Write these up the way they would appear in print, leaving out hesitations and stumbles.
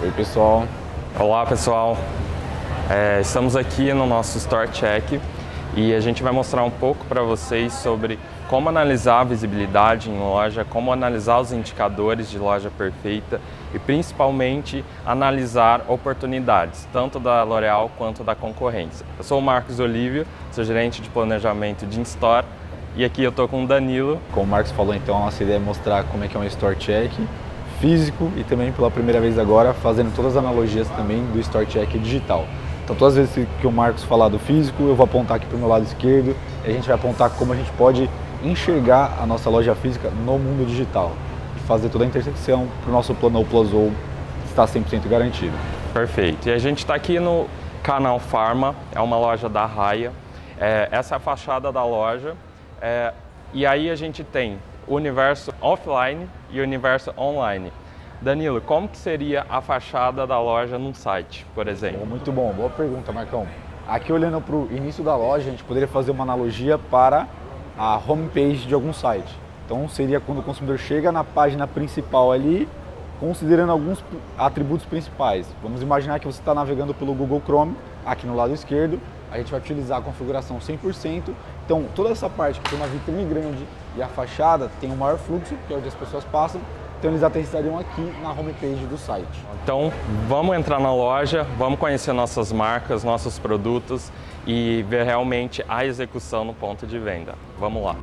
Oi pessoal. Olá pessoal, estamos aqui no nosso Store Check e a gente vai mostrar um pouco para vocês sobre como analisar a visibilidade em loja, como analisar os indicadores de loja perfeita e principalmente analisar oportunidades, tanto da L'Oréal quanto da concorrência. Eu sou o Marcos Olívio, sou gerente de planejamento de In-Store e aqui eu estou com o Danilo. Como o Marcos falou, então a nossa ideia é mostrar como é que é um Store Check físico e também pela primeira vez agora fazendo todas as analogias também do Store Check digital. Então todas as vezes que o Marcos falar do físico, eu vou apontar aqui para o meu lado esquerdo e a gente vai apontar como a gente pode enxergar a nossa loja física no mundo digital e fazer toda a intersecção para o nosso plano Plus ou estar 100% garantido. Perfeito. E a gente está aqui no Canal Pharma, é uma loja da Raia. Essa é a fachada da loja e aí a gente tem o universo offline e o universo online. Danilo, como que seria a fachada da loja num site, por exemplo? Muito bom, boa pergunta, Marcão. Aqui olhando para o início da loja, a gente poderia fazer uma analogia para a homepage de algum site. Então seria quando o consumidor chega na página principal ali, considerando alguns atributos principais. Vamos imaginar que você está navegando pelo Google Chrome, aqui no lado esquerdo, a gente vai utilizar a configuração 100%. Então toda essa parte que tem uma vitrine grande e a fachada tem um maior fluxo, que é onde as pessoas passam, então eles aterrissariam aqui na homepage do site. Então vamos entrar na loja, vamos conhecer nossas marcas, nossos produtos e ver realmente a execução no ponto de venda. Vamos lá.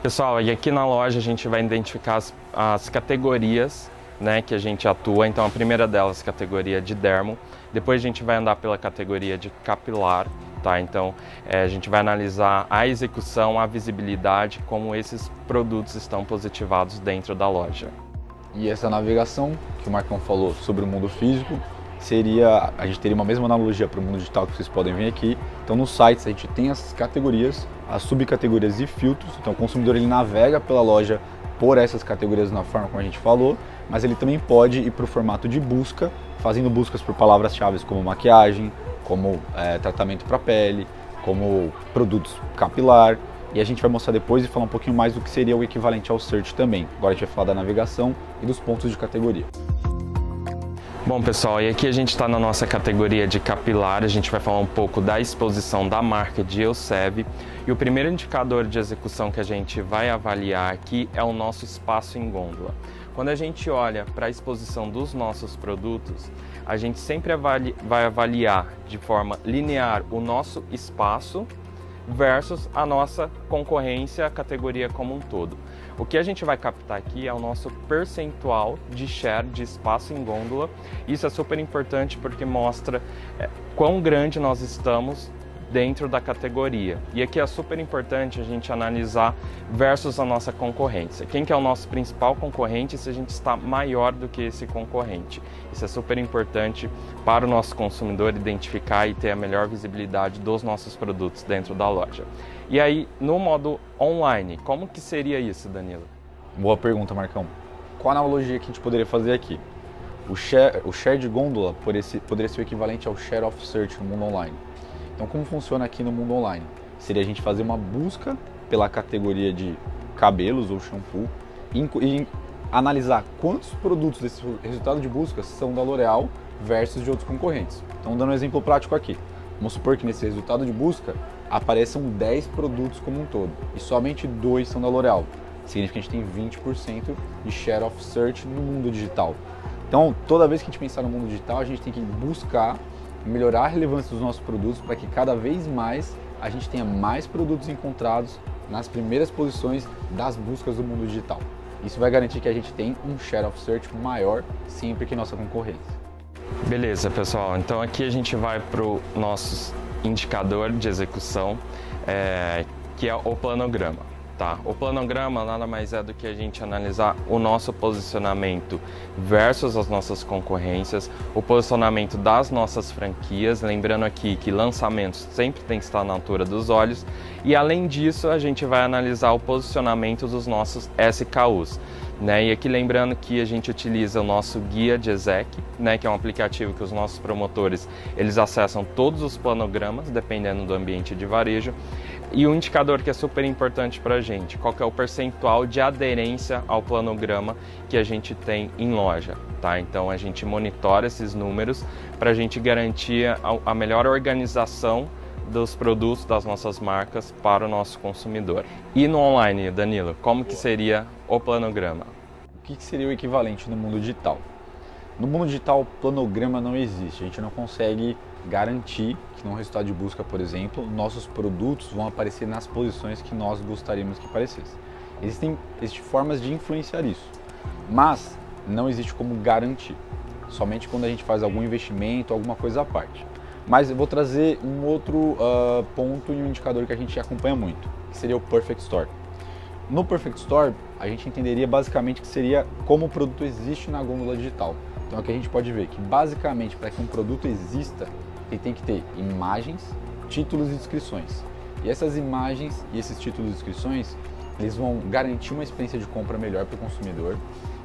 Pessoal, e aqui na loja a gente vai identificar as categorias, né, que a gente atua. Então a primeira delas, categoria de dermo. Depois a gente vai andar pela categoria de capilar, tá? Então a gente vai analisar a execução, a visibilidade, como esses produtos estão positivados dentro da loja. E essa navegação que o Marcão falou sobre o mundo físico, a gente teria uma mesma analogia para o mundo digital que vocês podem ver aqui. Então nos sites a gente tem as categorias, as subcategorias e filtros. Então o consumidor ele navega pela loja por essas categorias na forma como a gente falou, mas ele também pode ir para o formato de busca, fazendo buscas por palavras-chave como maquiagem, como tratamento para pele, como produtos capilar. E a gente vai mostrar depois e falar um pouquinho mais do que seria o equivalente ao search também. Agora a gente vai falar da navegação e dos pontos de categoria. Bom pessoal, e aqui a gente está na nossa categoria de capilar, a gente vai falar um pouco da exposição da marca de Elseve. E o primeiro indicador de execução que a gente vai avaliar aqui é o nosso espaço em gôndola. Quando a gente olha para a exposição dos nossos produtos, a gente sempre vai avaliar de forma linear o nosso espaço versus a nossa concorrência, a categoria como um todo. O que a gente vai captar aqui é o nosso percentual de share de espaço em gôndola. Isso é super importante porque mostra quão grande nós estamos dentro da categoria. E aqui é super importante a gente analisar versus a nossa concorrência. Quem que é o nosso principal concorrente se a gente está maior do que esse concorrente. Isso é super importante para o nosso consumidor identificar e ter a melhor visibilidade dos nossos produtos dentro da loja. E aí, no modo online, como que seria isso, Danilo? Boa pergunta, Marcão. Qual a analogia que a gente poderia fazer aqui? O share de gôndola poderia ser o equivalente ao share of search no mundo online. Então, como funciona aqui no mundo online? Seria a gente fazer uma busca pela categoria de cabelos ou shampoo e analisar quantos produtos desse resultado de busca são da L'Oréal versus de outros concorrentes. Então, dando um exemplo prático aqui. Vamos supor que nesse resultado de busca apareçam 10 produtos como um todo e somente 2 são da L'Oréal. Significa que a gente tem 20% de share of search no mundo digital. Então, toda vez que a gente pensar no mundo digital, a gente tem que buscar melhorar a relevância dos nossos produtos para que cada vez mais a gente tenha mais produtos encontrados nas primeiras posições das buscas do mundo digital. Isso vai garantir que a gente tem um share of search maior sempre que nossa concorrência. Beleza, pessoal. Então aqui a gente vai para o nosso indicador de execução, que é o planograma. Tá? O planograma nada mais é do que a gente analisar o nosso posicionamento versus as nossas concorrências, o posicionamento das nossas franquias, lembrando aqui que lançamentos sempre tem que estar na altura dos olhos, e além disso a gente vai analisar o posicionamento dos nossos SKUs. Né? E aqui lembrando que a gente utiliza o nosso guia de exec, né? Que é um aplicativo que os nossos promotores eles acessam todos os planogramas, dependendo do ambiente de varejo. E um indicador que é super importante para a gente, qual que é o percentual de aderência ao planograma que a gente tem em loja, tá? Então a gente monitora esses números para a gente garantir a melhor organização dos produtos das nossas marcas para o nosso consumidor. E no online, Danilo, como que seria o planograma? O que seria o equivalente no mundo digital? No mundo digital, o planograma não existe. A gente não consegue garantir que num resultado de busca, por exemplo, nossos produtos vão aparecer nas posições que nós gostaríamos que aparecessem. Existem formas de influenciar isso, mas não existe como garantir, somente quando a gente faz algum investimento, alguma coisa à parte. Mas eu vou trazer um outro ponto e um indicador que a gente acompanha muito, que seria o Perfect Store. No Perfect Store, a gente entenderia basicamente que seria como o produto existe na gôndola digital. Então aqui a gente pode ver que basicamente para que um produto exista, ele tem que ter imagens, títulos e descrições. E essas imagens e esses títulos e descrições, eles vão garantir uma experiência de compra melhor para o consumidor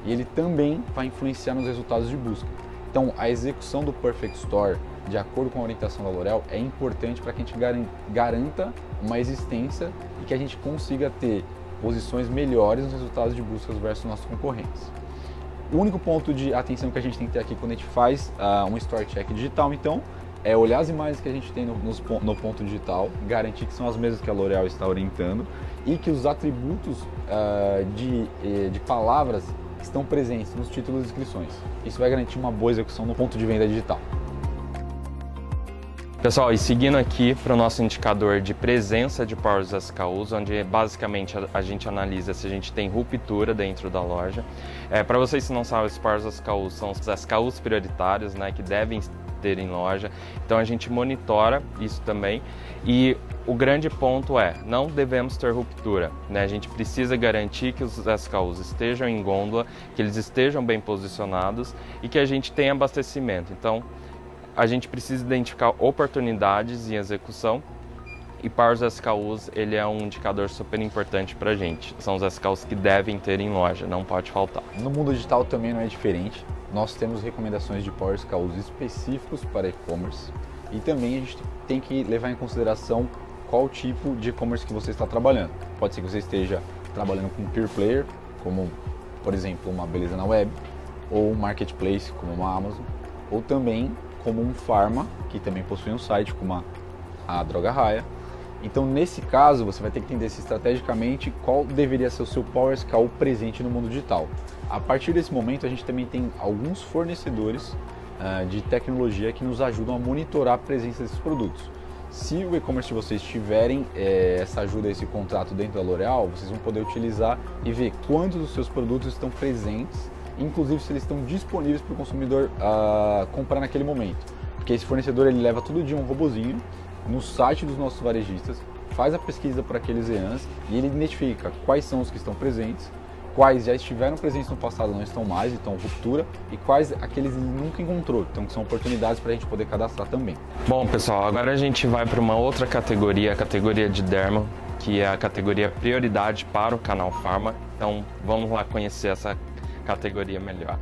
e ele também vai influenciar nos resultados de busca. Então a execução do Perfect Store, de acordo com a orientação da L'Oréal, é importante para que a gente garanta uma existência e que a gente consiga ter posições melhores nos resultados de buscas versus nossos concorrentes. O único ponto de atenção que a gente tem que ter aqui quando a gente faz um Store Check digital, então, é olhar as imagens que a gente tem no ponto digital, garantir que são as mesmas que a L'Oréal está orientando e que os atributos de palavras estão presentes nos títulos e descrições. Isso vai garantir uma boa execução no ponto de venda digital. Pessoal, e seguindo aqui para o nosso indicador de presença de Power SKUs, onde basicamente a gente analisa se a gente tem ruptura dentro da loja. Para vocês que não sabem, os Power SKUs são os SKUs prioritários, né, que devem ter em loja. Então a gente monitora isso também. E o grande ponto é, não devemos ter ruptura, né? A gente precisa garantir que os SKUs estejam em gôndola, que eles estejam bem posicionados e que a gente tenha abastecimento. Então, a gente precisa identificar oportunidades em execução e para os SKUs ele é um indicador super importante para a gente. São os SKUs que devem ter em loja, não pode faltar. No mundo digital também não é diferente. Nós temos recomendações de Power SKUs específicos para e-commerce e também a gente tem que levar em consideração qual tipo de e-commerce que você está trabalhando. Pode ser que você esteja trabalhando com Pure Player, como por exemplo uma Beleza na Web, ou um Marketplace como uma Amazon, ou também como um Pharma, que também possui um site como a Droga Raia. Então nesse caso você vai ter que entender estrategicamente qual deveria ser o seu Power SKU presente no mundo digital. A partir desse momento a gente também tem alguns fornecedores de tecnologia que nos ajudam a monitorar a presença desses produtos. Se o e-commerce de vocês tiverem essa ajuda, esse contrato dentro da L'Oréal, vocês vão poder utilizar e ver quantos dos seus produtos estão presentes, inclusive se eles estão disponíveis para o consumidor comprar naquele momento. Porque esse fornecedor ele leva todo dia um robozinho no site dos nossos varejistas, faz a pesquisa para aqueles EANs e ele identifica quais são os que estão presentes, quais já estiveram presentes no passado não estão mais, então ruptura, e quais aqueles ele nunca encontrou, então que são oportunidades para a gente poder cadastrar também. Bom pessoal, agora a gente vai para uma outra categoria, a categoria de Derma, que é a categoria prioridade para o canal Pharma, então vamos lá conhecer essa categoria melhor.